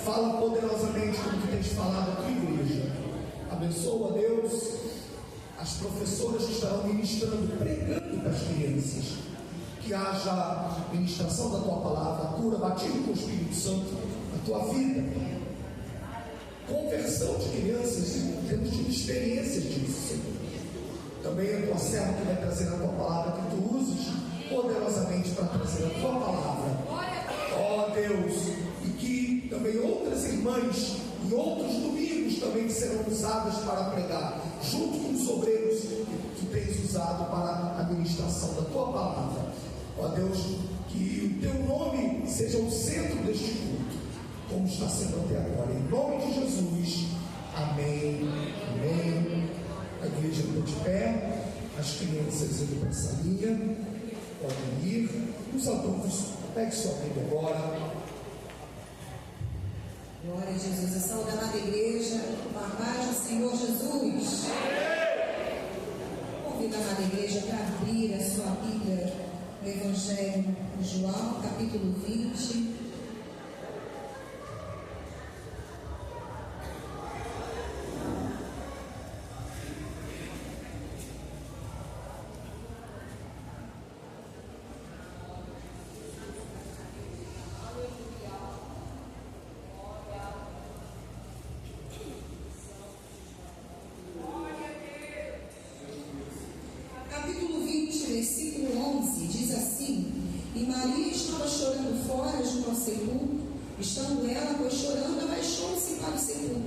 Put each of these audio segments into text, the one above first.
Fala poderosamente como tu tens falado aqui, igreja. Abençoa, Deus, as professoras que estarão ministrando, pregando para as crianças. Que haja ministração da tua palavra, cura, batismo com o Espírito Santo na tua vida. Conversão de crianças, temos tido experiências disso, Senhor. Também a tua serva que vai trazer a tua palavra, que tu uses poderosamente para trazer a tua palavra. Ó Deus, e que também outras irmãs e outros domingos também serão usadas para pregar, junto com os obreiros que tu tens usado para a ministração da tua palavra. Ó Deus, que o teu nome seja o centro deste culto, como está sendo até agora. Em nome de Jesus, amém, amém. A igreja está de pé, as crianças indo para essa linha, podem ir. Os adultos, pegue sua Bíblia agora. Glória a Jesus. A saúde da amada igreja, com a paz do Senhor Jesus. Convido a amada igreja para abrir a sua Bíblia no Evangelho de João, capítulo 20. Versículo 11 diz assim: E Maria estava chorando fora junto ao sepulcro. Estando ela, pois chorando, abaixou-se para o sepulcro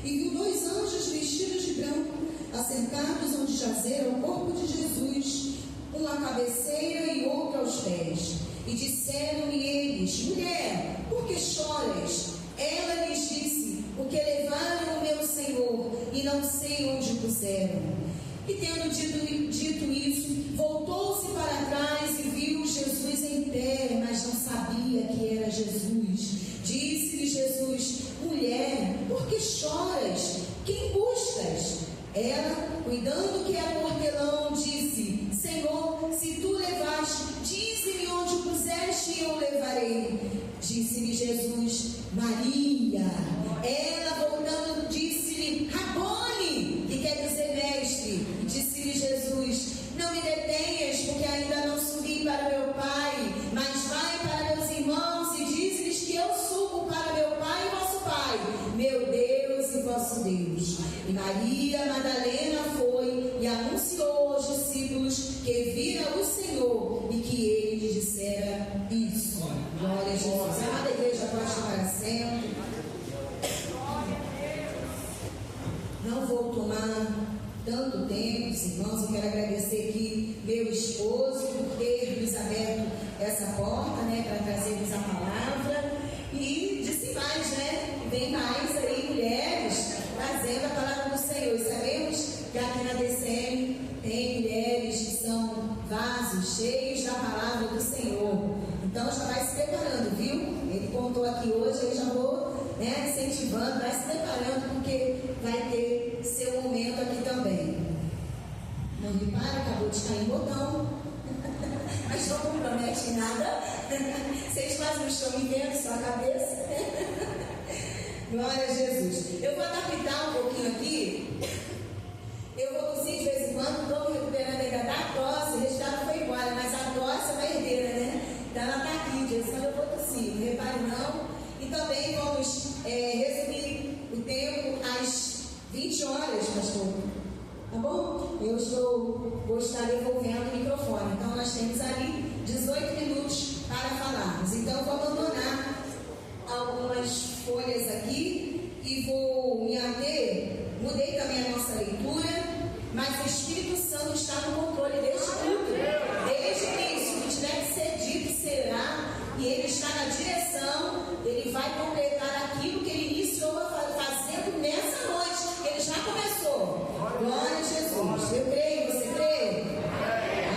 e viu 2 anjos vestidos de branco, assentados onde jazera o corpo de Jesus, um à cabeceira e outro aos pés. E disseram-lhe eles: Mulher, por que choras? Ela lhes disse: Porque levaram o meu Senhor e não sei onde o puseram. E tendo dito isso, voltou-se para trás e viu Jesus em pé, mas não sabia que era Jesus. Disse-lhe Jesus: Mulher, por que choras? Quem buscas? Ela, cuidando que era o hortelão, disse: Senhor, se tu levaste, dize-me onde o puseste e eu levarei. Disse-lhe Jesus: Maria. Ela, voltando, disse-lhe: Rabone, que quer dizer mestre. Disse-lhe Jesus: Não me detenhas, porque ainda não subi para meu Pai, mas vai para meus irmãos e dize-lhes que eu subo para meu Pai e vosso Pai, meu Deus e vosso Deus. E Maria Madalena foi e anunciou aos discípulos que vira o Senhor e que ele lhes dissera isso. Glória a Jesus. Amada igreja, pode tomar assento. Não vou tomar tanto tempo, irmãos. Eu quero agradecer aqui meu esposo por ter nos aberto essa porta, né, para trazermos a palavra. E disse mais, né? Vem mais aí mulheres trazendo a palavra do Senhor. E sabemos que aqui na DCM tem mulheres que são vasos cheios da palavra do Senhor. Então já vai se preparando, viu? Ele contou aqui hoje, eu já vou, né, incentivando, vai se preparando, porque vai ter seu momento aqui também. Não repara, acabou de cair o botão. Mas não compromete em nada. Vocês quase não estão me vendo, só a cabeça. Glória a Jesus. Eu vou adaptar um pouquinho aqui. Eu vou tossir de vez em quando, estou me recuperando ainda da tosse. O resultado foi embora, mas a tosse é uma herdeira, né? Então ela está aqui, de vez em quando eu vou tossir, não repare não. E também vamos resumir o tempo às 20 horas, pastor. Tá bom? Vou estar devolvendo o microfone. Então nós temos ali 18 minutos para falarmos. Então eu vou abandonar algumas folhas aqui e vou me ater. Mudei também a nossa leitura, mas o Espírito Santo está no controle deste culto. Desde o início, o que tiver que ser dito será, e Ele está na direção. Ele vai completar aquilo que Ele iniciou fazendo nessa noite. Ele já começou. Glória a Jesus. Eu creio, você crê?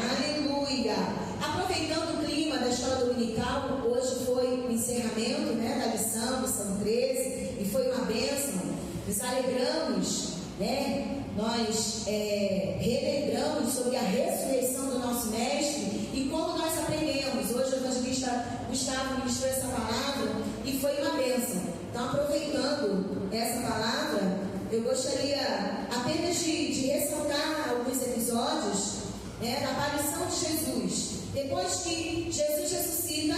Aleluia. Aproveitando o clima da escola dominical, hoje foi o encerramento, né, da lição do São 13, e foi uma bênção. Nos alegramos, né? Nós relembramos sobre a ressurreição do nosso Mestre e como nós aprendemos. Hoje o evangelista Gustavo ministrou essa palavra e foi uma bênção. Então, aproveitando essa palavra, eu gostaria apenas de ressaltar alguns episódios da aparição de Jesus. Depois que Jesus ressuscita,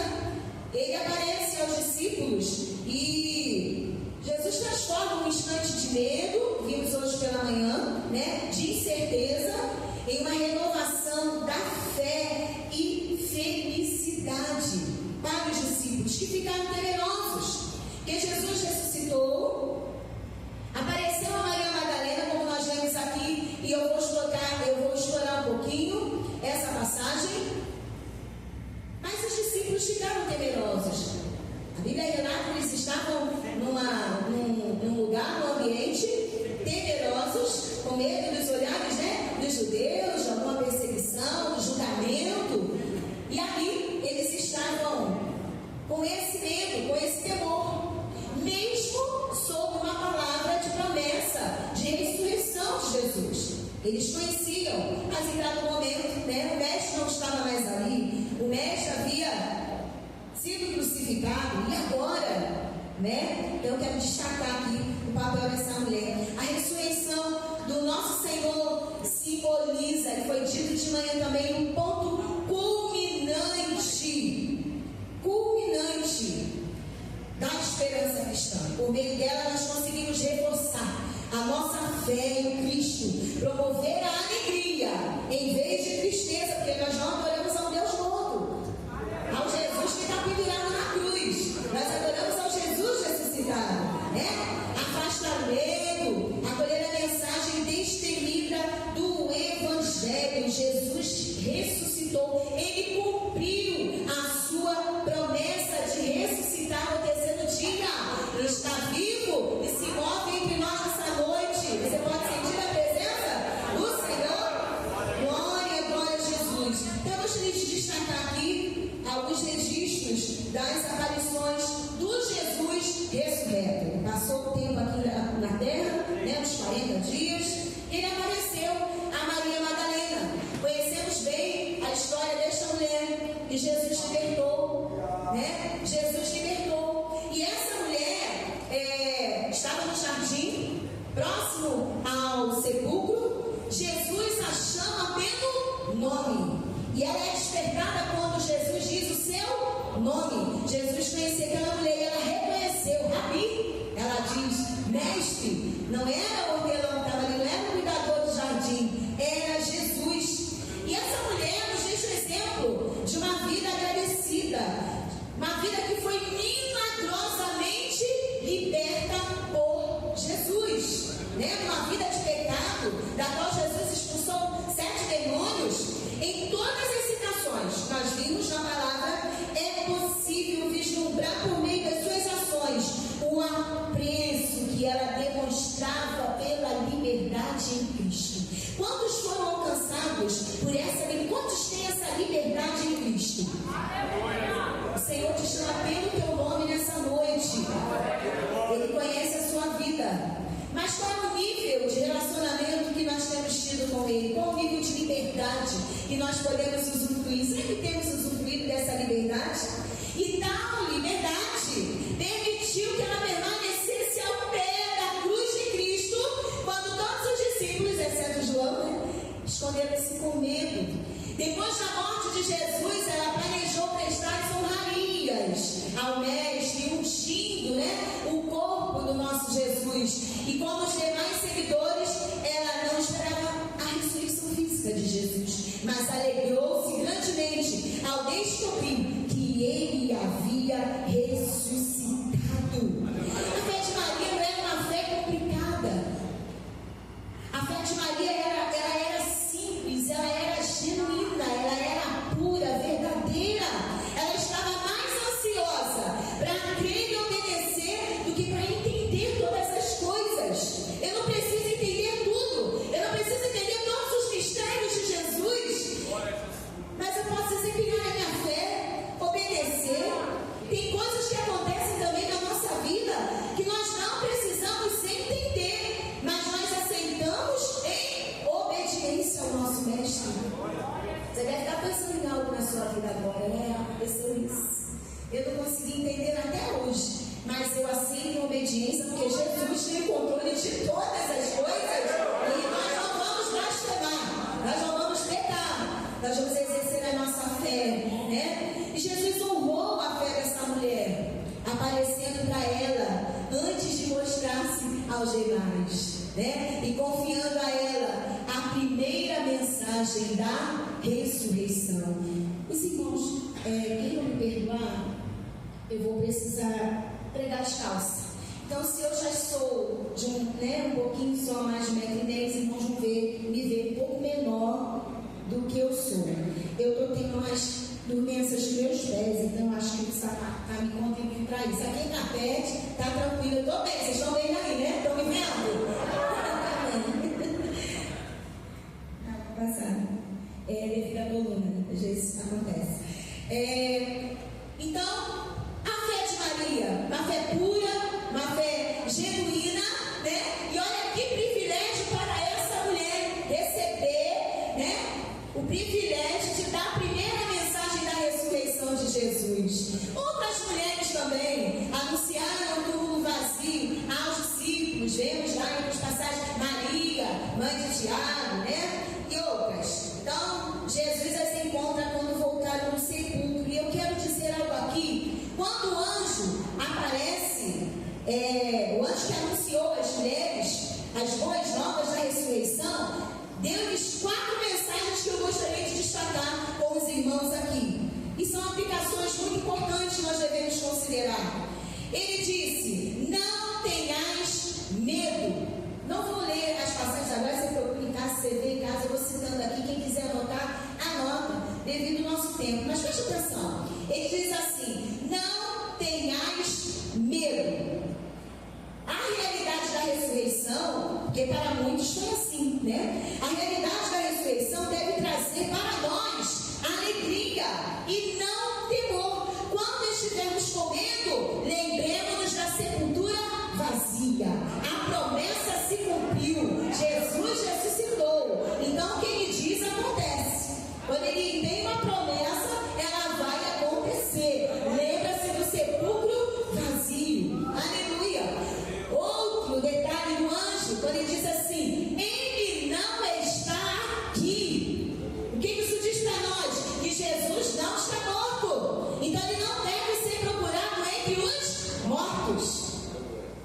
ele aparece aos discípulos e Jesus transforma um instante de medo, vimos hoje pela manhã, de incerteza, em uma renovação da fé e felicidade para os discípulos que ficaram temerosos. Porque Jesus ressuscitou, apareceu a Maria Madalena, como nós vemos aqui, e eu vou explorar um pouquinho essa passagem. Mas os discípulos ficaram temerosos. A Bíblia relata que eles estavam num lugar, num ambiente, temerosos, com medo dos olhares dos judeus, de alguma perseguição, do julgamento. E ali eles estavam com esse medo, com esse temor, mesmo sob uma palavra de promessa, de ressurreição de Jesus. Eles conheciam, mas em dado momento, o mestre não estava mais ali, o mestre havia sido crucificado, e agora, Então eu quero destacar aqui o papel dessa mulher. A ressurreição do nosso Senhor simboliza, e foi dito de manhã também, um ponto culminante da esperança cristã. Por meio dela nós conseguimos reforçar a nossa fé em Cristo, promover a alegria em vez de tristeza, porque nós não adoramos ao Deus morto, ao Jesus que está pendurado na cruz. Nós adoramos ao Jesus ressuscitado, afastar o medo, acolher a mensagem destemida do Evangelho. Jesus ressuscitou, ele cumpriu a sua promessa de ressuscitar no terceiro dia. Ele está vivo e se move entre nós essa noite. Você pode sentir a presença do Senhor? Glória a Jesus. Então eu gostaria de destacar aqui alguns registros das aparições do Jesus ressurreto. Ele passou o tempo aqui na terra, uns 40 dias. Ele apareceu a Maria Madalena. Conhecemos bem a história desta mulher que Jesus libertou, Jesus libertou. E essa mulher estava no jardim, próximo ao sepulcro. Jesus a chama pelo nome, e ela é despertada quando Jesus diz o seu nome. Jesus conhecia aquela mulher e ela reconheceu, Rabi. Ela diz, mestre. Não era o hortelão que estava ali, não era o cuidador do jardim, era Jesus. E essa mulher nos diz o exemplo de uma vida agradecida, uma vida que foi milagrosamente liberta por Jesus, uma vida de pecado, da qual Jesus expulsou 7 demônios. Em todas as citações nós vimos na palavra, é possível vislumbrar por meio das suas ações o apreço que ela demonstrava pela liberdade em Cristo. Quantos foram alcançados por essa liberdade? Quantos têm essa liberdade em Cristo? O Senhor te chama pelo teu nome nessa noite. Ele conhece a sua vida. Mas qual é o nível de relacionamento que nós temos tido com Ele? Qual o nível de liberdade que nós podemos usufruir? Sempre temos usufruído dessa liberdade? E tal liberdade permitiu que ela permanecesse ao pé da cruz de Cristo, quando todos os discípulos, exceto João, esconderam-se com medo. Depois da morte de Jesus, ela planejou prestar as honrarias ao Mestre, ungindo o corpo do nosso Jesus. E como os demais seguidores, ela não esperava a ressurreição física de Jesus, mas alegrou-se grandemente ao descobrir que ele havia ressuscitado. A fé de Maria não era uma fé complicada. A fé de Maria ela era simples, ela era genuína, ela era pura, verdadeira. Ela estava mais ansiosa para crer e obedecer do que para entender todas as coisas. Eu não preciso entender tudo, eu não preciso entender todos os mistérios de Jesus, mas eu posso desempenhar a minha fé, obedecer. Tem coisas que acontecem também na nossa vida que nós não precisamos entender, mas nós aceitamos em obediência ao nosso Mestre. Você deve estar pensando em algo na sua vida agora, Aconteceu isso. Eu não consegui entender até hoje, mas eu aceito em obediência, porque Jesus tem o controle de todas as coisas, e nós não vamos blasfemar, nós não vamos pecar, nós vamos exercer a nossa fé, né? E Jesus honrou a fé dessa mulher, aparecendo para ela antes de mostrar-se aos demais, né? E confiando a ela a primeira mensagem da ressurreição. Os irmãos, quem não me perdoar, eu vou precisar pregar descalça. Então, se eu já sou de um pouquinho só mais de 1,10 m, os irmãos vão me ver um pouco menor do que eu sou. Eu tenho umas dormências dos meus pés, então acho que o sapato está me contribuindo para isso. Aqui em carpete, está tranquilo, eu estou bem. Vocês estão bem aí, né? Estão me vendo? Vou passar. Devido à coluna, às vezes acontece. Então, a fé de Maria, uma fé pura, uma fé genuína, né? E olha que privilégio para essa mulher receber, né? O privilégio de dar a primeira mensagem da ressurreição de Jesus. Outras mulheres também anunciaram o túmulo vazio aos discípulos. Vemos lá em outras passagens Maria, mãe de Tiago, né? E outras. Então, Jesus as encontra quando voltaram no sepulcro. E eu quero dizer algo aqui. Quando o anjo aparece, o anjo que anunciou às mulheres as boas novas da ressurreição, deu-lhes 4 mensagens que eu gostaria de destacar com os irmãos aqui. E são aplicações muito importantes que nós devemos considerar. Ele disse: não tenhais medo. Não vou ler as passagens agora, você procura em casa, você vê em casa, eu vou citando aqui, quem quiser anotar, anota, devido ao nosso tempo. Mas preste atenção, ele diz assim: não tenhais medo. A realidade da ressurreição, porque para muitos foi assim, né? A realidade da ressurreição deve trazer para nós alegria e não temor. Quando estivermos comendo, lembremos-nos da sepultura vazia. A promessa se cumpriu. Jesus ressuscitou. Então o que ele diz acontece. Quando ele tem uma promessa, ela vai acontecer. Lembra-se do sepulcro vazio. Aleluia. Outro detalhe do anjo, quando ele diz assim: ele não está aqui. O que isso diz para nós? Que Jesus não está morto. Então ele não deve ser procurado entre os mortos.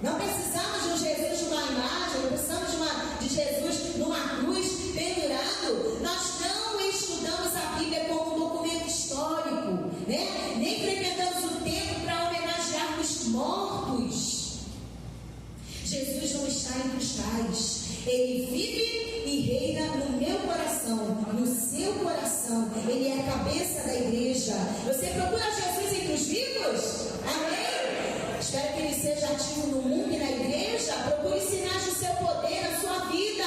Não precisamos de um Jesus de uma imagem, não precisamos de Jesus numa cruz pendurado. Nós não estudamos a Bíblia como um documento histórico, né? Nem frequentamos o templo para homenagear os mortos. Jesus não está entre os tais. Ele vive e reina no meu coração, no seu coração. Ele é a cabeça da igreja. Você procura Jesus entre os vivos? Amém? Espero que ele seja ativo no mundo e na igreja. Procure sinais do seu poder na sua vida.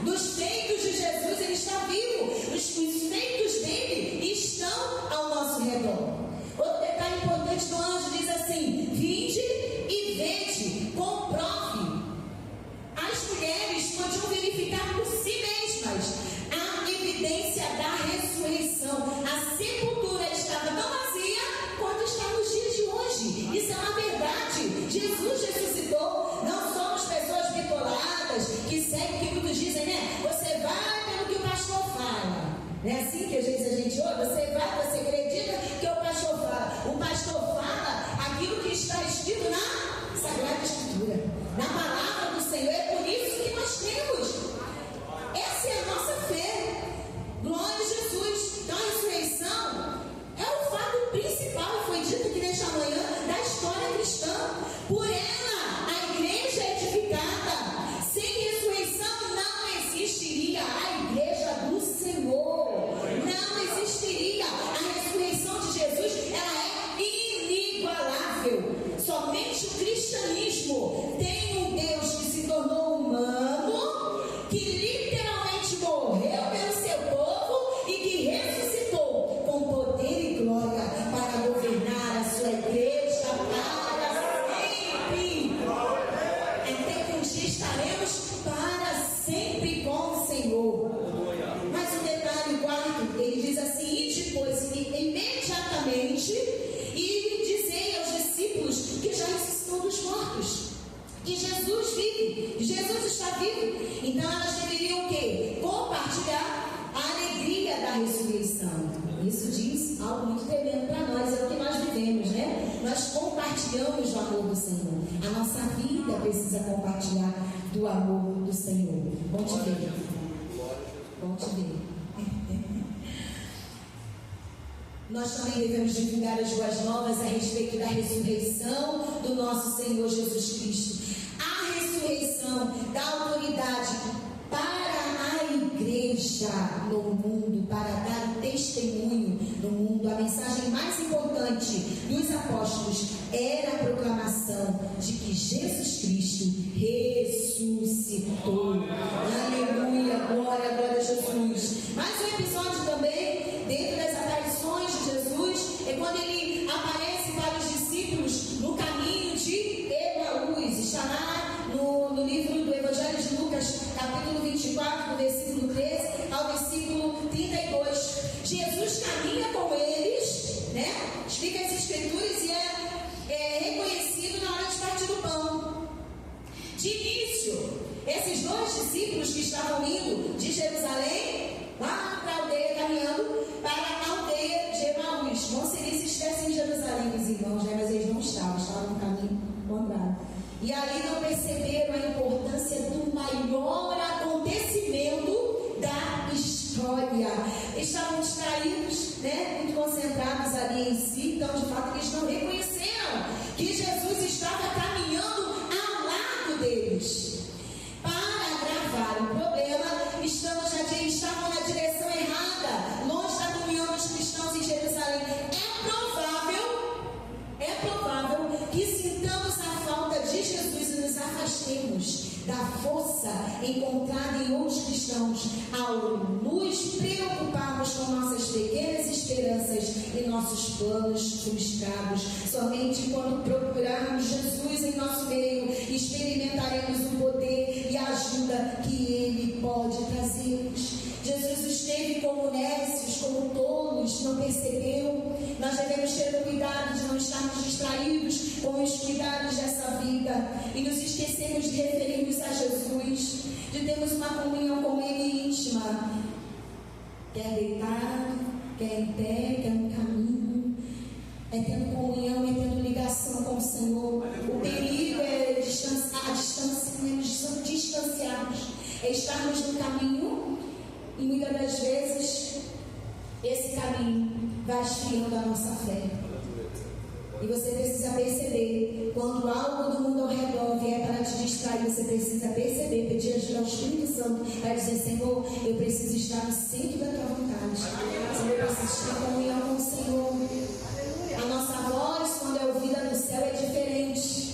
Dos feitos de Jesus, ele está vivo. Os feitos dele estão ao nosso redor. Outro detalhe importante do anjo diz assim: vinde e vede, comprove. As mulheres podiam verificar por si mesmas a evidência da ressurreição. A sepultura estava tão vazia quanto está nos dias de hoje. Isso é uma verdade. Jesus ressuscitou. Não somos pessoas bitoladas que seguem o que muitos dizem, né? Você vai pelo que o pastor fala. Não é assim que às vezes a gente ouve? Você vai, você acredita que o pastor fala. O pastor fala aquilo que está escrito na Sagrada Escritura, na palavra do Senhor. É por isso que nós temos. Essa é a nossa fé. Glória a Jesus. Então a ressurreição é o fato principal, foi dito aqui nesta manhã, da história cristã. Por ela, a igreja é edificada. Sem ressurreição não existiria a igreja do Senhor. Não existiria. A ressurreição de Jesus, ela é inigualável. Somente o cristianismo tem um Deus que se tornou humano, que literalmente morreu pelo seu povo e que ressuscitou com poder e glória para governar a sua igreja para sempre. Até que um dia estaremos para sempre com o Senhor. Mas o detalhe quarto, ele diz assim: e depois, imediatamente, e dizei aos discípulos que já ressuscitou dos mortos. Jesus está vivo. Então elas deveriam o quê? Compartilhar a alegria da ressurreição. Isso diz algo muito tremendo para nós, é o que nós vivemos, né? Nós compartilhamos o amor do Senhor. A nossa vida precisa compartilhar do amor do Senhor. Bom te ver. Bom te ver. Nós também devemos divulgar as boas novas a respeito da ressurreição do nosso Senhor Jesus Cristo. A ressurreição da autoridade para a igreja no mundo, para dar testemunho no mundo. A mensagem mais importante dos apóstolos era a proclamação de que Jesus Cristo ressuscitou. Aleluia, glória, glória a Jesus. Mais um episódio também, dentro das aparições de Jesus, é quando ele aparece para os discípulos no caminho de Emaús. Está lá no livro do Evangelho de Lucas, capítulo 24, do versículo 13 ao versículo 32. Jesus caminha com eles, né? Explica as escrituras e é reconhecido na hora de partir do pão. De início, esses dois discípulos que estavam indo de Jerusalém lá para a aldeia, caminhando para a aldeia de Emaús, como se eles estivessem em Jerusalém, os irmãos, né? Mas eles não estavam no caminho contrário. E aí não perceberam a importância do maior acontecimento da história. Estavam distraídos, né? Muito concentrados ali em si. Então, de fato, eles não reconheceram que Jesus estava caminhando ao lado deles. Para agravar o problema, estavam na direção errada, longe da comunhão dos cristãos em Jerusalém. É provável que sintamos a falta de Jesus e nos afastemos da força encontrada em outros cristãos ao nos preocuparmos com nossas pequenas esperanças e nossos planos frustrados. Somente quando procurarmos Jesus em nosso meio, experimentaremos o poder e a ajuda que Ele pode trazer-nos. Jesus esteve como nécios, como tolos, não percebeu. Nós devemos ter o cuidado de não estarmos distraídos com os cuidados dessa vida e nos esquecermos de referirmos a Jesus, de termos uma comunhão com Ele íntima. Quer deitado, quer em pé, quer no caminho, é tendo comunhão, é tendo ligação com o Senhor. O perigo é distanciarmos, é estarmos no caminho e muitas das vezes esse caminho vai esfriando a nossa fé. E você precisa perceber, quando algo do mundo ao redor vier para te distrair, você precisa perceber, pedir ajuda ao Espírito Santo para dizer: Senhor, eu preciso estar no centro da tua vontade. Senhor, eu preciso estar em comunhão com o Senhor. A nossa voz, quando é ouvida no céu, é diferente.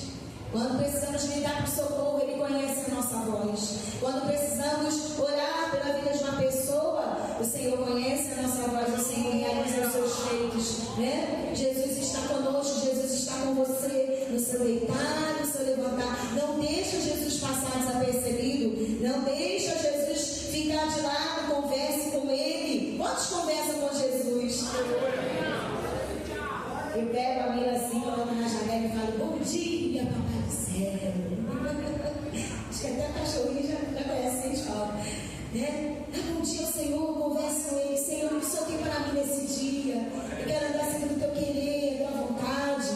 Quando precisamos gritar para o socorro, Ele conhece a nossa voz. Quando precisamos orar pela vida de uma pessoa, o Senhor conhece a nossa voz, o Senhor realiza os seus feitos, né? Jesus está conosco, Jesus está com você, no seu deitar, no seu levantar. Não deixa Jesus passar desapercebido, não deixa Jesus ficar de lado, converse com Ele. Quantos conversam com Jesus? Eu pego a Mila assim, coloco na janela e falo: bom dia, papai do céu. Acho que até a cachorrinha já conhece, a gente fala, né? Bom dia, Senhor, conversa com Ele. Senhor, o que o Senhor tem para mim nesse dia? Eu quero andar segundo o teu querer, a tua vontade.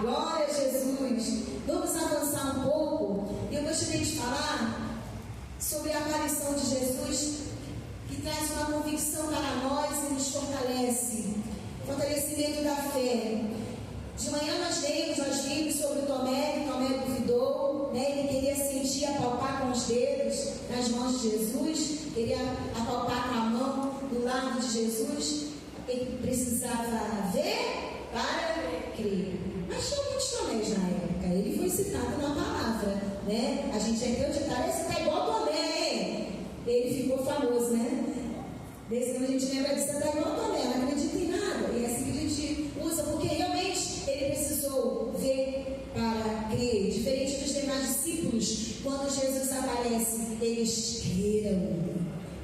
Glória a Jesus. Vamos avançar um pouco. E eu gostaria de falar sobre a aparição de Jesus, que traz uma convicção para nós e nos fortalece. Fortalecimento da fé. De manhã nós vimos sobre o Tomé, que Tomé duvidou, né? Ele queria sentir, apalpar com os dedos nas mãos de Jesus, queria apalpar com a mão do lado de Jesus. Ele precisava ver para crer. Mas tinha muitos Tomés na época, ele foi citado na palavra, né? A gente já acreditava, esse está igual Tomé, hein? Ele ficou famoso, né? Desde que a gente lembra disso, está igual Tomé, não acredita em nada. E é assim que a gente usa, porque realmente ele precisou ver para crer. Diferente dos demais discípulos, quando Jesus aparece, eles creram.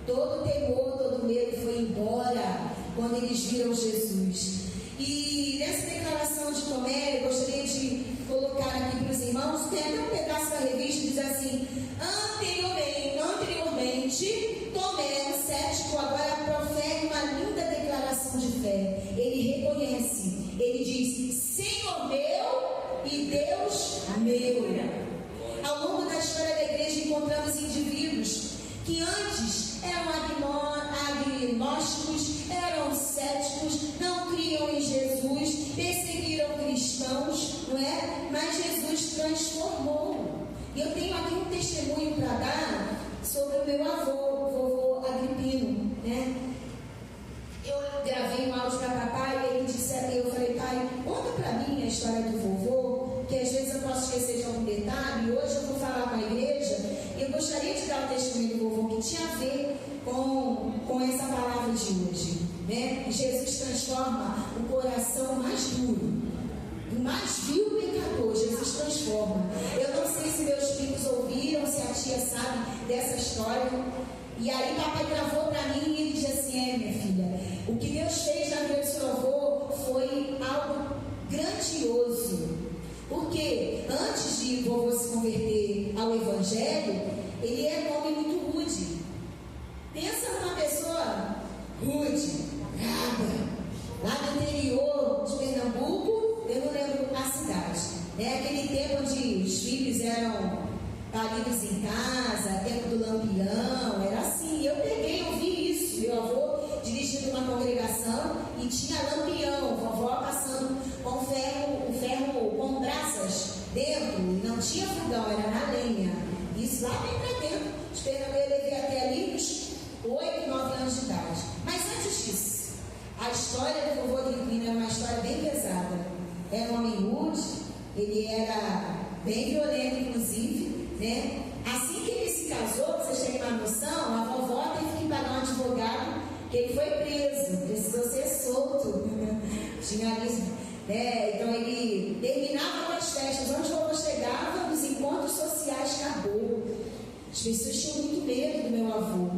Todo temor, todo medo foi embora quando eles viram Jesus. E nessa declaração de Tomé, eu gostaria de colocar aqui para os irmãos, tem até um pedaço da revista que diz assim: de hoje, né? E Jesus transforma o coração mais duro, o mais vil pecador, Jesus transforma. Eu não sei se meus filhos ouviram, se a tia sabe dessa história. E aí papai gravou para mim e ele disse assim: minha filha, o que Deus fez na vida do seu avô foi algo grandioso. Porque antes de vovô se converter ao Evangelho, ele era um homem muito rude. Pensa numa pessoa rude, brava, lá no interior de Pernambuco, eu não lembro a cidade, né? Aquele tempo onde os filhos eram paridos em casa, tempo do Lampião, era assim. Eu ouvi isso, meu avô dirigindo uma congregação e tinha lampião, vovó passando com ferro com brasas dentro, não tinha fogão, era na lenha. Isso lá bem pra dentro. Esperando eu levei até ali uns 8, 9 anos de idade. Mas antes disso, a história do vovô Limpino era uma história bem pesada. Era um homem rude, ele era bem violento, inclusive, né? Assim que ele se casou, pra vocês terem uma noção, a vovó teve que pagar um advogado, que ele foi preso, precisou ser solto. Tinha ali, né? Então ele terminava com as festas, onde o vovô chegava, nos encontros sociais, acabou. As pessoas tinham muito medo do meu avô.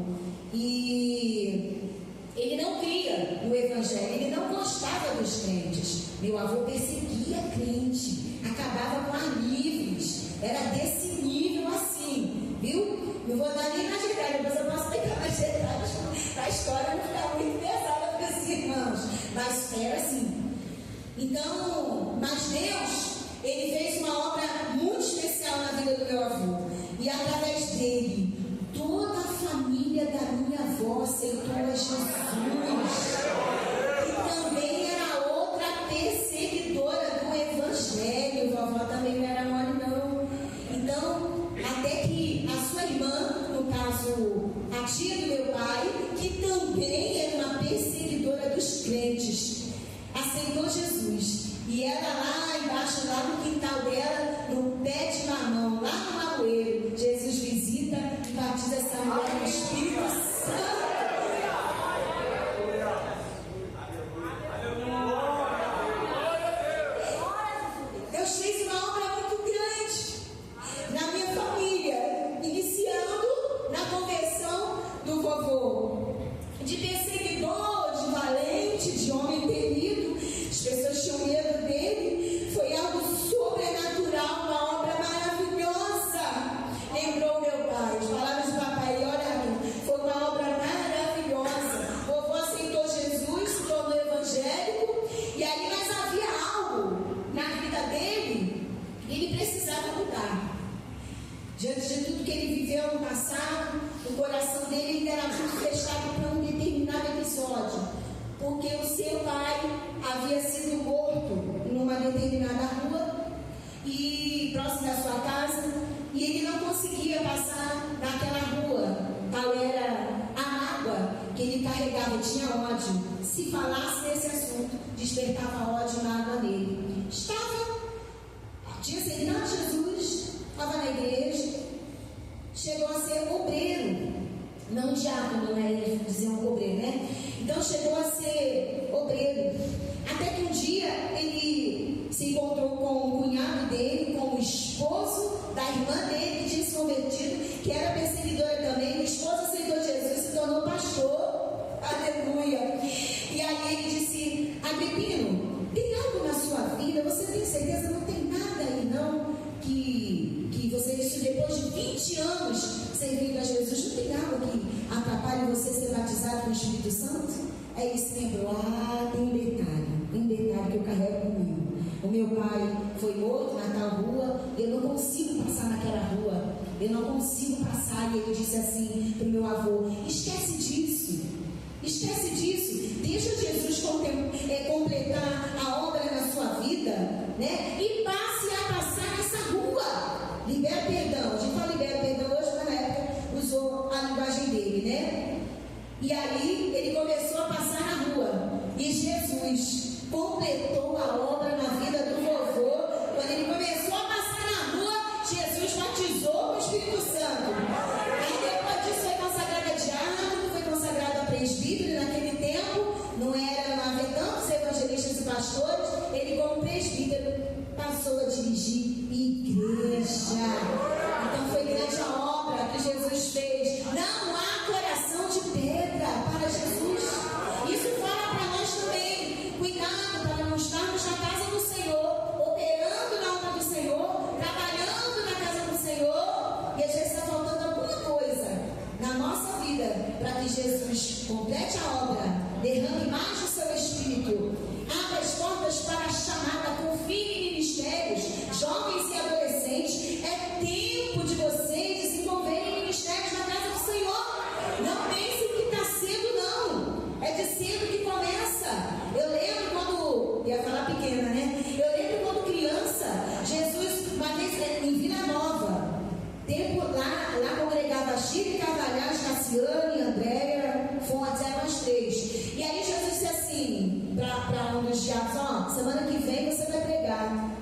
E ele não cria no Evangelho, ele não gostava dos crentes. Meu avô perseguia crente, acabava com ar livres, era desse nível assim, viu? Não vou dar nem mais detalhes, mas eu posso pegar mais detalhes para a história não ficar muito pesada para os irmãos, mas era assim. Então, mas Deus, ele fez uma obra muito especial na vida do meu avô, e através dele toda a família da minha avó aceitou a Jesus, que também era outra perseguidora do Evangelho. Vovó também não era mole não. Então, até que a sua irmã, no caso a tia do meu pai, que também era uma perseguidora dos crentes, aceitou Jesus. E ela lá embaixo, lá no quintal dela, no pé de mamão, lá no Maroeiro, Jesus visita e batiza essa mulher no Espírito Santo. Deus fez uma obra muito grande na minha família, iniciando na conversão do vovô, de perseguidor, de valente, de homem temido. As pessoas tinham medo dele. Foi algo sobrenatural, uma obra maravilhosa. Lembrou meu pai, as palavras do papai, olha, foi uma obra maravilhosa. O vovô aceitou Jesus, se tornou evangélico, e aí, mas havia algo na vida dele, ele precisava mudar. Diante de tudo que ele viveu no passado, o coração dele era muito fechado para um determinado episódio, porque o seu pai havia sido morto numa determinada rua e próximo da sua casa, e ele não conseguia passar naquela rua. Tal era a mágoa que ele carregava, tinha ódio. Se falasse desse assunto, despertava ódio na água nele. Tinha aceitado Jesus, estava na igreja, chegou a ser obreiro, não diácono, né? Ele dizia um obreiro, né? Então chegou a ser obreiro, até que um dia ele se encontrou com o cunhado dele, com o esposo da irmã dele que tinha se convertido, que era perseguidora também. O esposo aceitou Jesus e se tornou pastor, aleluia. E aí ele disse: Agripino, tem algo na sua vida? Você tem certeza? Não tem nada aí não que você disse depois de 20 anos servindo a Jesus, não tem nada que atrapalhe você ser batizado com o Espírito Santo? Aí ele se lembrou: tem um detalhe que eu carrego comigo. O meu pai foi morto na tal rua, eu não consigo passar naquela rua, eu não consigo passar. E ele disse assim para o meu avô: esquece disso, deixa Jesus completar a obra na sua vida, né? E passe a passar nessa rua. Libera perdão. A gente fala libera perdão hoje, mas na época usou a linguagem dele, né? E aí ele começou a passar na rua, e Jesus completou a obra na vida do vovô. Quando ele começou a passar na rua, Jesus batizou com o Espírito Santo. Aí depois disso foi consagrado a diácono, foi consagrado a presbítero. Naquele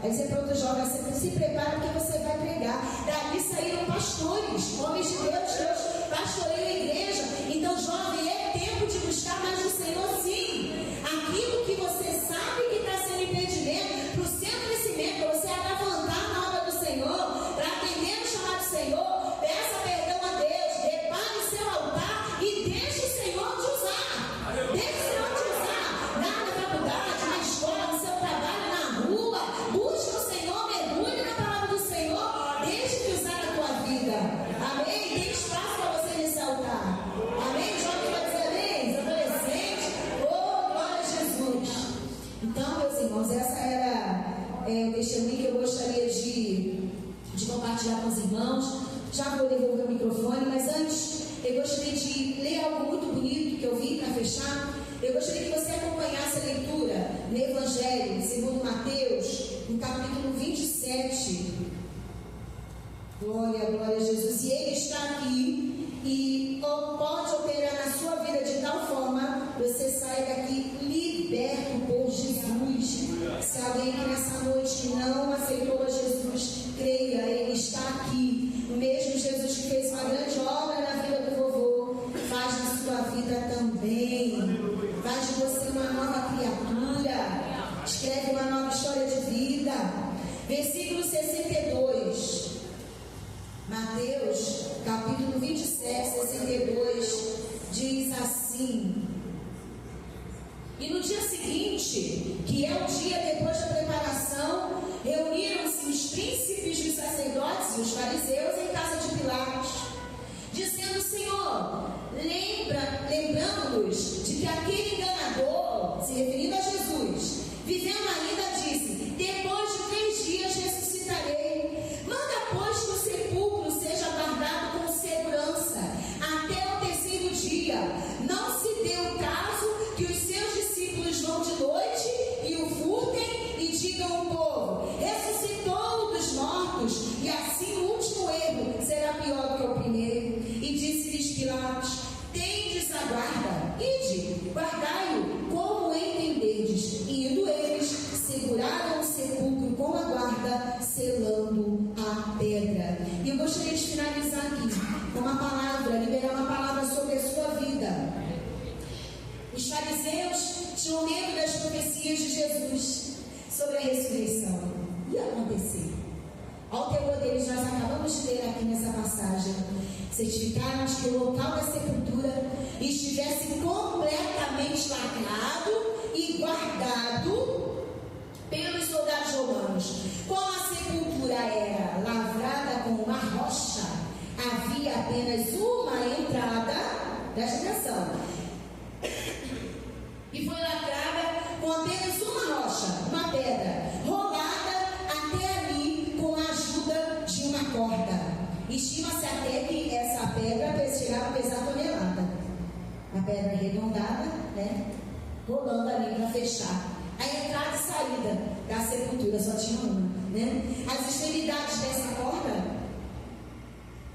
Aí dizer para outro jovem, você se prepara porque você vai pregar. Dali saíram pastores, homens de Deus pastoreiam a igreja. Então, jovem, é tempo de buscar mais do Senhor, sim. Aquilo que você sabe que está sendo impedimento para o seu crescimento, para você avançar na obra do Senhor, para atender o chamado do Senhor, peça perdão a Deus, repare o seu altar e deixe o Senhor te usar. Deixe o Senhor te usar. Na faculdade, na escola, no seu trabalho, na rua. Busque o Senhor, mergulhe na palavra do Senhor. Deixe de usar a tua vida. Amém? Tem espaço para você nesse altar. Amém? Jovem vai dizer amém? Adolescente. Oh, glória a Jesus. Então, meus irmãos, essa era o testemunho que eu gostaria de compartilhar com os irmãos. Já vou devolver o microfone, mas antes eu gostaria de ler algo muito bonito que eu vi para fechar. Eu gostaria que você acompanhasse a leitura no Evangelho segundo Mateus, no capítulo 27. Glória, glória a Jesus. E Ele está aqui e pode operar na sua vida de tal forma que você saia daqui liberto por Jesus. Se alguém aqui nessa noite que não aceitou a Jesus, creia, Ele está aqui. O mesmo Jesus que fez uma grande obra na vida do vovô, faz na sua vida também. Faz de você uma nova criatura. Escreve uma nova história de vida. Versículo 62. Mateus, capítulo 27, 62, diz assim: e no dia seguinte, que é o dia depois da preparação, reuniram-se os príncipes dos sacerdotes e os fariseus em casa de Pilatos, dizendo: Senhor, lembrando-nos de que aquele enganador, se referindo a Jesus, vivendo ainda, disse: depois de 3 dias ressuscitarei. Manda, pois, que o sepulcro seja guardado com segurança até o 3º dia. Não se dê o caso que os seus discípulos vão de noite e o furtem e digam ao povo: ressuscitou dos mortos, e assim o último erro será pior do que o primeiro. E disse-lhes Pilatos: tendes a guarda, ide, guardai-o como entenderdes. E indo eles, seguraram o sepulcro com a guarda, selando a pedra. E eu gostaria de finalizar aqui com uma palavra, liberar uma palavra sobre a sua vida. Os fariseus tinham medo das profecias de Jesus sobre a ressurreição. Ia acontecer. Ao temor deles, nós acabamos de ler aqui nessa passagem. Certificaram que o local da sepultura estivesse completamente lacrado e guardado pelos soldados romanos. Como a sepultura era lavrada com uma rocha, havia apenas uma entrada, presta atenção, e foi lacrada com apenas uma rocha, uma pedra, rolada até ali com a ajuda de uma corda. Estima-se até que essa pedra chegava a pesar tonelada. A pedra arredondada, né? Rolando ali para fechar. A entrada e saída da sepultura só tinha uma, né? As extremidades dessa corda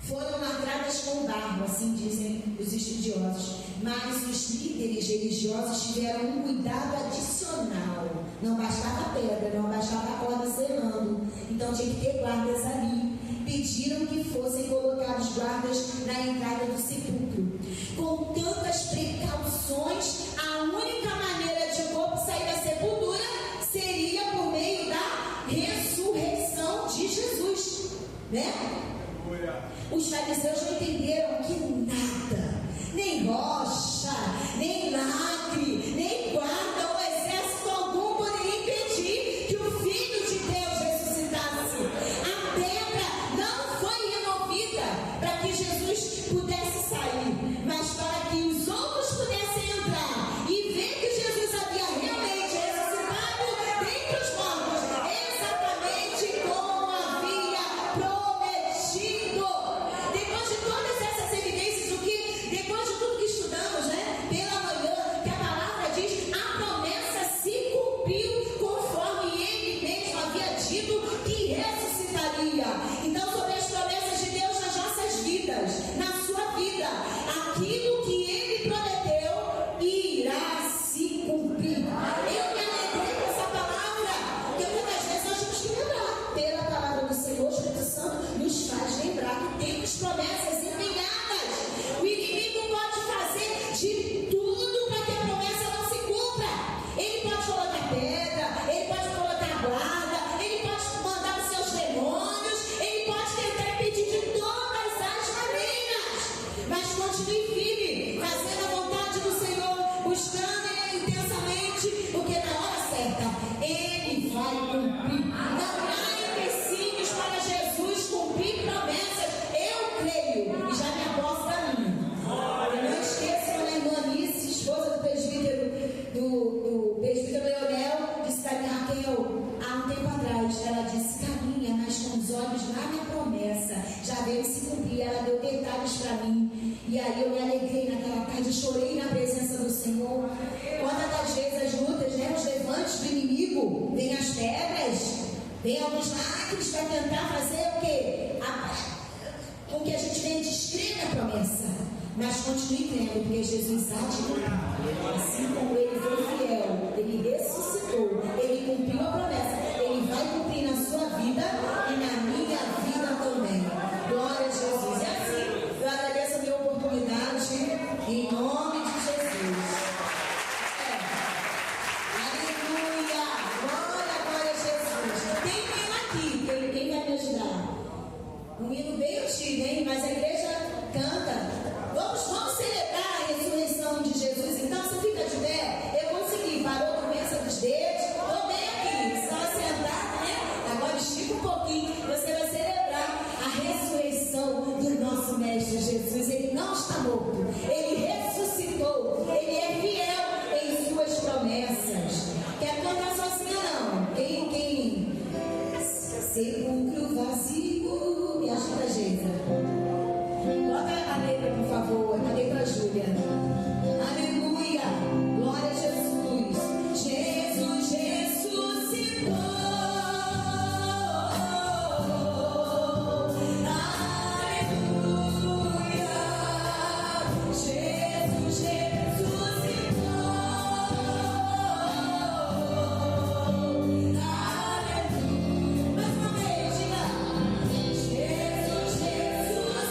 foram lacradas com barro, assim dizem os estudiosos. Mas os líderes religiosos tiveram um cuidado adicional. Não bastava a pedra, não bastava a corda selando. Então tinha que ter guardas ali. Pediram que fossem colocados guardas na entrada do sepulcro. Com tantas precauções, a única maneira de o corpo sair da sepultura seria por meio da ressurreição de Jesus, né? Os fariseus não entenderam que nada, nem rocha, nem lacre, nem guarda ou exército algum poderia impedir que o Filho de Deus ressuscitasse. A pedra não foi removida para que Jesus pudesse sair, mas para que os outros pudessem entrar e ver que Jesus havia realmente ressuscitado dentre os mortos, exatamente como havia prometido. Depois de todas essas evidências, depois de tudo que estudamos, né, pela manhã, que a palavra veio se cumprir, ela deu detalhes para mim. E aí eu me alegrei naquela tarde, chorei na presença do Senhor. Quantas das vezes as lutas, né, os levantes do inimigo, vem as pedras, vem alguns lacres para tentar fazer o quê? Com que a gente venha descrer na promessa. Mas continue crendo, porque Jesus há de cumprir. Assim como ele foi fiel, ele ressuscitou, ele cumpriu a promessa, ele vai cumprir na sua vida e na minha vida também. Glória a Jesus. E assim, eu agradeço a minha oportunidade em nome de Jesus. Aleluia! Glória a Jesus. Quem vem aqui? Quem vai me ajudar? Um hino bem antigo, hein? Mas a igreja canta. Vamos celebrar a ressurreição de Jesus. Então, você fica de pé. Eu consegui. Parou a doença dos dedos. Estou bem aqui. Estava sentado, né? Agora estica um pouquinho. Você vai celebrar a ressurreição do nosso Mestre Jesus. Ele não está morto. Ele ressuscitou. Ele é fiel em suas promessas. Quer cantar sozinha, não? Quem? Sepulcro vazio. Me ajuda, gente. Bota a letra, por favor. A letra, Júlia. Aleluia. Glória a Jesus. Jesus ressuscitou. Aleluia. Jesus ressuscitou. Aleluia. Mais uma vez, diga. Jesus ressuscitou.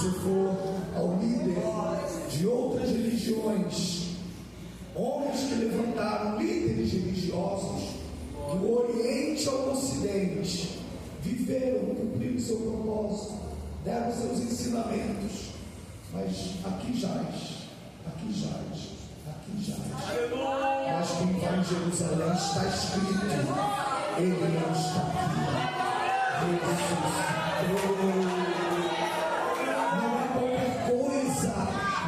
você for ao líder de outras religiões, homens que levantaram líderes religiosos do Oriente ao Ocidente, viveram, cumpriram seu propósito, deram seus ensinamentos, mas aqui jaz. Mas quem vai em Jerusalém está escrito, ele não está aqui, não é qualquer coisa,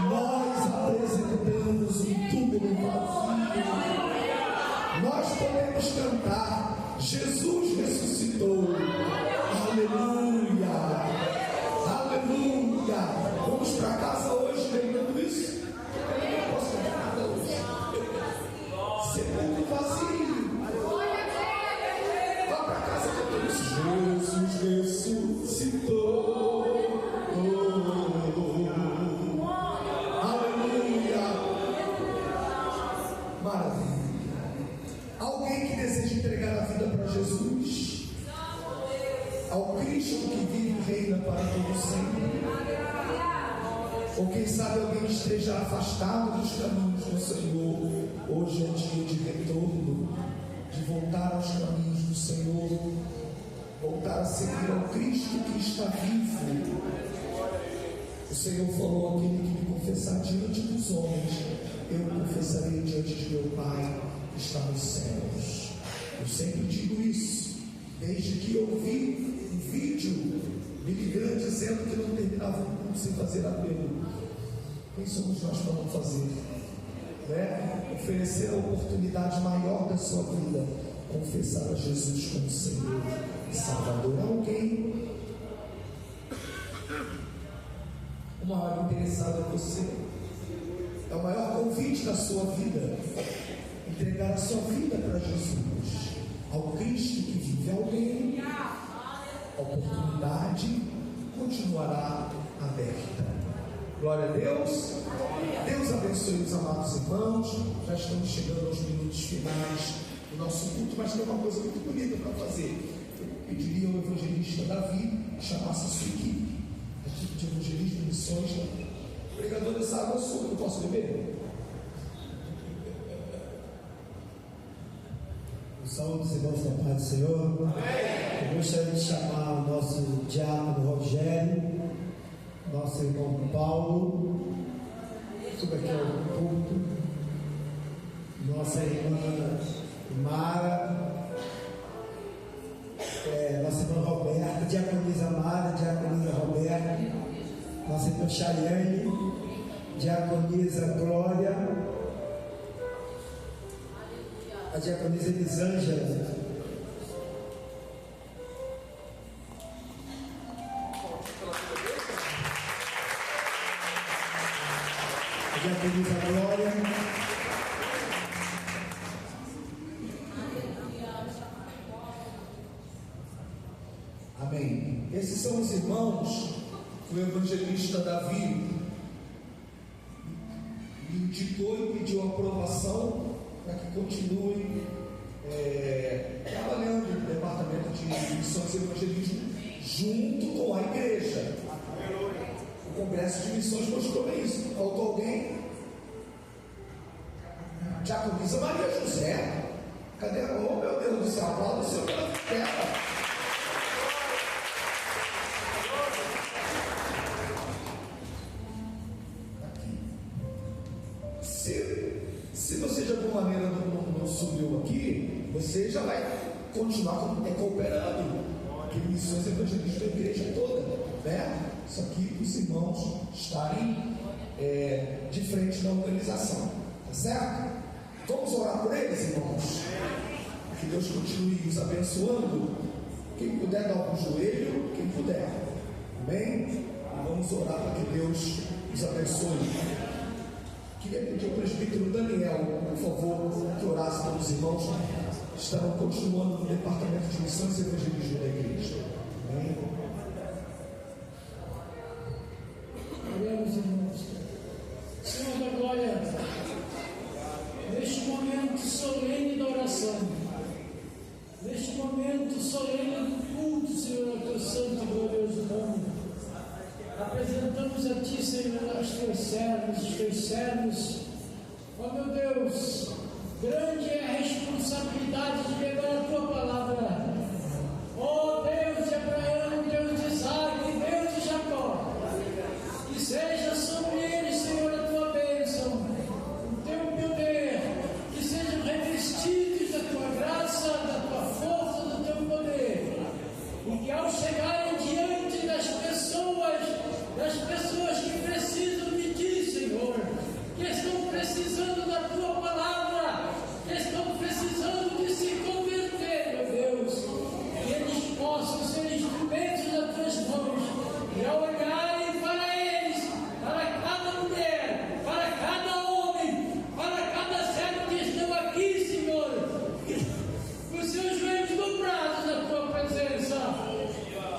nós apresentamos um túmulo vazio, nós podemos cantar, Jesus ressuscitou, aleluia, vamos para casa hoje lembrando isso. Eu não posso cantar nada hoje, sepulcro vazio, vá para casa cantando isso. Jesus ressuscitou, aleluia, maravilha. Alguém que deseja entregar a vida para Jesus, ao Cristo que vive e reina para todo sempre, ou quem sabe alguém que esteja afastado dos caminhos do Senhor, hoje é dia de retorno, de voltar aos caminhos do Senhor, voltar a seguir ao Cristo que está vivo. O Senhor falou: aquele que me confessar diante dos homens, eu confessarei diante de meu Pai que está nos céus. Eu sempre digo isso, desde que eu vi um vídeo Billy Graham dizendo que não terminava o mundo sem fazer apelo. Quem somos nós para não fazer? Oferecer a oportunidade maior da sua vida, confessar a Jesus como Senhor e Salvador. Alguém, o maior interessado é você, é o maior convite da sua vida, entregar a sua vida para Jesus, ao Cristo que vive. Alguém, a oportunidade continuará aberta. Glória a Deus. Deus abençoe os amados irmãos. Já estamos chegando aos minutos finais do nosso culto, mas tem uma coisa muito bonita para fazer. Eu pediria ao evangelista Davi que chamasse a sua equipe, a equipe de evangelismo e missões. Pregador, essa água é sua, eu posso beber? Saúde, os irmãos da paz do Senhor. Eu gostaria de chamar o nosso diácono Rogério, nosso irmão Paulo, suba aqui ao púlpito, nossa irmã Mara, nossa irmã Roberta, diaconisa Mara, diaconisa Roberta, nossa irmã Chayane, diaconisa Glória, a diaconisa Elisângela, a diaconisa Glória, amém. Esses são os irmãos que o evangelista Davi lhe indicou e pediu aprovação para que continue trabalhando no departamento de missões e evangelismo junto com a igreja. O Congresso de Missões mostrou isso. Faltou alguém? Diaconisa Maria José. Cadê? Oh, meu Deus do céu, aplauda o Senhor pela terra. Se você de alguma maneira não subiu aqui, você já vai continuar cooperando em missões evangelistas da igreja toda, né? Só que os irmãos estarem de frente da organização, tá certo? Vamos orar por eles, irmãos? Que Deus continue os abençoando. Quem puder dar um joelho, quem puder, amém? Vamos orar para que Deus os abençoe. Queria pedir ao presbítero Daniel, por favor, que orasse para os irmãos que estarão continuando no departamento de missões e evangelismo da igreja. Amém? Oremos, irmãos. Senhor da glória, neste momento solene da oração, neste momento solene do culto, Senhor, ao teu santo e glorioso nome, apresentamos a Ti, Senhor, os Teus servos. Ó meu Deus, grande é a responsabilidade de levar a Tua palavra. Ó Deus de Abraão, Deus de Isaac, Deus de Jacó, que seja sobre eles, Senhor, a Tua bênção, o Teu poder, que sejam revestidos da Tua graça, da Tua força, do Teu poder, e que ao chegarem diante das pessoas que precisam de Ti, Senhor, que estão precisando da Tua palavra, que estão precisando de se converter, meu Deus, que eles possam ser instrumentos das Tuas mãos, e ao olharem para eles, para cada mulher, para cada homem, para cada servo que estão aqui, Senhor, com os seus joelhos dobrados na Tua presença,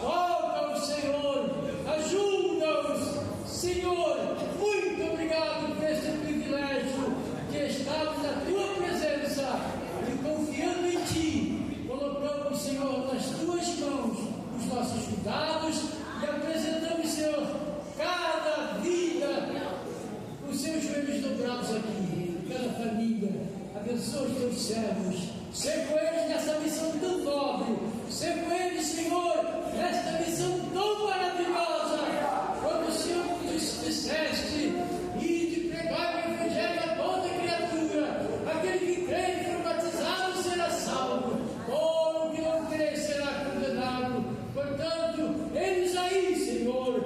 toca-os, Senhor, ajuda-os, Senhor. Muito obrigado por esse privilégio de estarmos na Tua presença e confiando em Ti, colocamos, Senhor, nas Tuas mãos os nossos cuidados e apresentamos, Senhor, cada vida com os seus joelhos dobrados aqui, cada família. Abençoa os Teus servos, ser com eles nessa missão tão nobre, ser com eles, Senhor, nesta missão tão maravilhosa, quando o Senhor nos disseste e de pregar o Evangelho a toda criatura, aquele que crê e for batizado será salvo, todo que não crê será condenado. Portanto, eles aí, Senhor,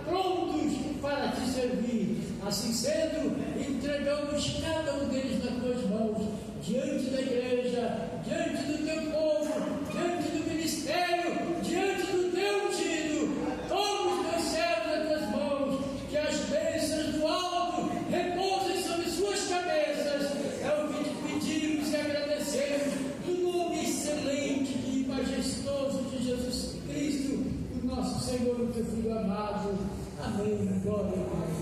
prontos para Te servir. Assim sendo, entregamos cada um deles nas Tuas mãos, diante da igreja, diante do Teu povo, diante do ministério, diante do Teu ungido. Toma os Teus servos nas Tuas mãos, que as bênçãos do alto repousem sobre suas cabeças. É o que Te pedimos e agradecemos, no nome excelente e majestoso de Jesus Cristo, o nosso Senhor, o Teu Filho amado. Amém. Glória a Deus.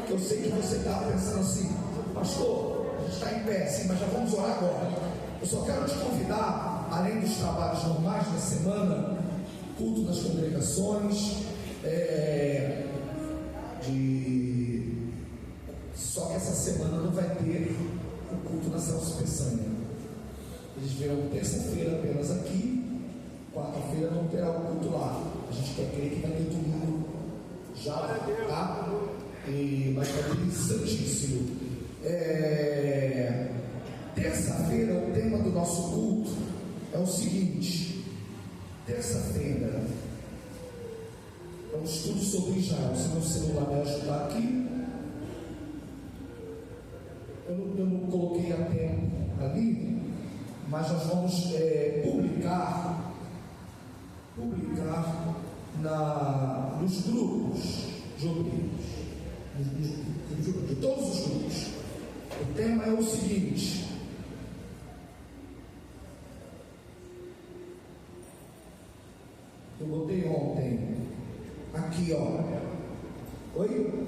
Eu sei que você está pensando assim, pastor, a gente está em pé, sim, mas já vamos orar agora. Eu só quero te convidar, além dos trabalhos normais da semana, culto nas congregações, só que essa semana não vai ter o culto na Celso Peçanha. Eles virão terça-feira apenas aqui, quarta-feira não terá o culto lá. A gente quer crer que vai ter domingo já, tá? Mas vai ter santíssimo. Terça-feira, o tema do nosso culto é o seguinte: terça-feira é um estudo sobre Israel. Se meu celular me ajudar aqui, eu não coloquei a tempo ali, mas nós vamos publicar nos grupos de obreiros, de todos os grupos. O tema é o seguinte: eu botei ontem aqui, ó. Oi?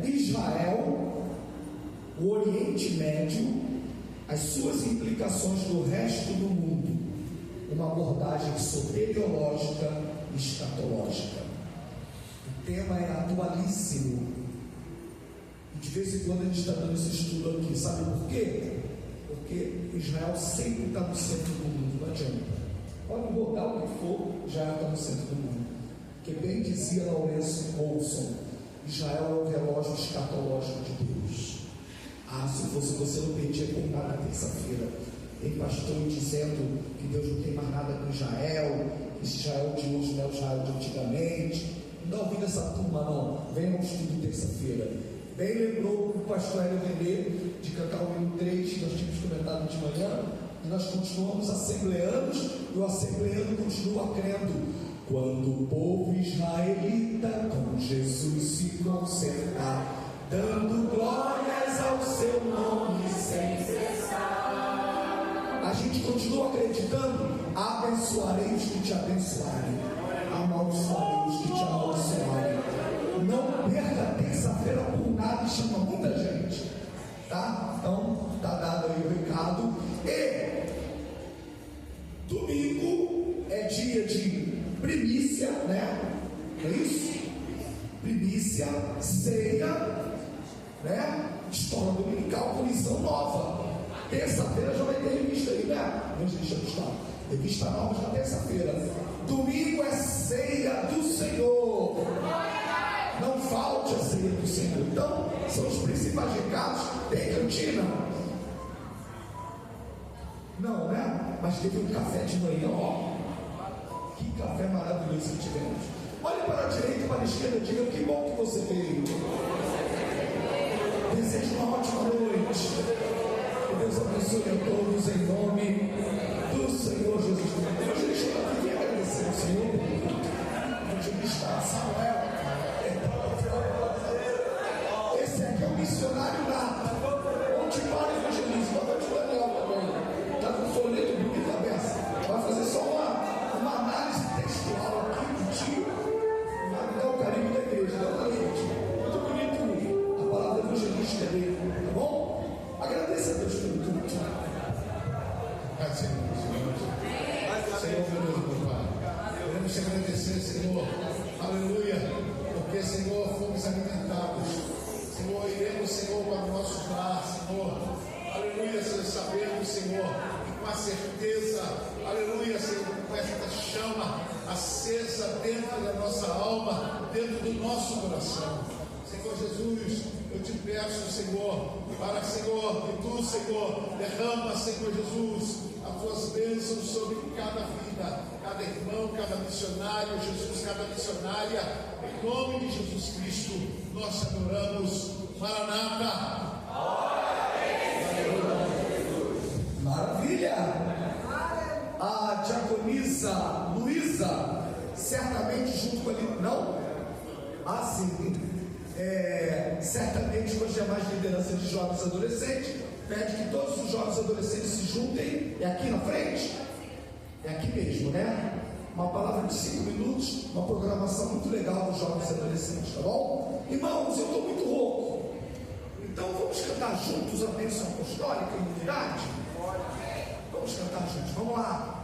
Israel, o Oriente Médio, as suas implicações no resto do mundo. Uma abordagem soteriológica e escatológica. O tema é atualíssimo. E de vez em quando a gente está dando esse estudo aqui. Sabe por quê? Porque Israel sempre está no centro do mundo, não adianta. pode botar o que for, Israel está no centro do mundo. Porque bem dizia Lourenço Olson, Israel é o relógio escatológico de Deus. Se fosse você, não perdia por nada na terça-feira. Tem pastor dizendo que Deus não tem mais nada com Israel, que Israel de hoje não é o Israel de antigamente. Não dá ouvido essa turma, não. Venha ao estudo terça-feira. Bem lembrou o pastor Hélio Renê de cantar o hino 3, que nós tínhamos comentado de manhã, e nós continuamos assembleanos, e o assembleano continua crendo. Quando o povo israelita com Jesus se consertar, dando glórias ao seu nome sem cessar, a gente continua acreditando. Abençoarei os que te abençoarem, amaldiçoarei os que te amaldiçoarem. Não perca terça-feira por nada, e chama muita gente, tá? Então tá dado aí o recado. E domingo é dia de primícia, né? Não é isso? Primícia, ceia, né? Escola dominical com lição nova. Terça-feira já vai ter revista aí, né? Revista nova na terça-feira. Domingo é ceia do Senhor. Não falte a ceia do Senhor. Então, são os principais recados. Tem cantina? Não, né? Mas teve um café de manhã, ó. Que café maravilhoso que tivemos. Olhe para a direita e para a esquerda e diga: que bom que você veio. Desejo uma ótima noite. Que Deus abençoe a todos em nome do Senhor Jesus Cristo. Hoje eu estou aqui agradecer ao Senhor. Onde está Samuel? Esse aqui é o missionário nato. Onde para o evangelismo? Boa noite, Daniel também. Está com o folheto bonito aberto. Vai fazer só uma análise textual aqui do tio. Vai dar o carinho da igreja. Dá uma leite. Muito bonito a palavra evangelística dele. Tá bom? Agradeça a Deus pelo tudo. Pai, Senhor, Senhor, meu Deus, meu Pai. Queremos te agradecer, Senhor. Aleluia. Porque, Senhor, fomos alimentados. Senhor, iremos, Senhor, para o nosso lar, Senhor. Aleluia, Senhor, sabemos, Senhor, e com a certeza, aleluia, Senhor, com esta chama acesa dentro da nossa alma, dentro do nosso coração. Senhor Jesus, eu te peço, Senhor, para, Senhor, que tu, Senhor, derrama, Senhor Jesus, as tuas bênçãos sobre cada vida, cada irmão, cada missionário, Jesus, cada missionária, em nome de Jesus Cristo, nós te adoramos. Maranata! Maravilha! A diaconisa Luísa, certamente junto com ele, não? Sim. Certamente com as demais lideranças de jovens adolescentes, pede que todos os jovens adolescentes se juntem. É aqui na frente? É aqui mesmo, né? Uma palavra de 5 minutos, uma programação muito legal dos jovens adolescentes, tá bom? Irmãos, eu estou muito rouco, então vamos cantar juntos a bênção apostólica em unidade? Vamos cantar juntos, vamos lá.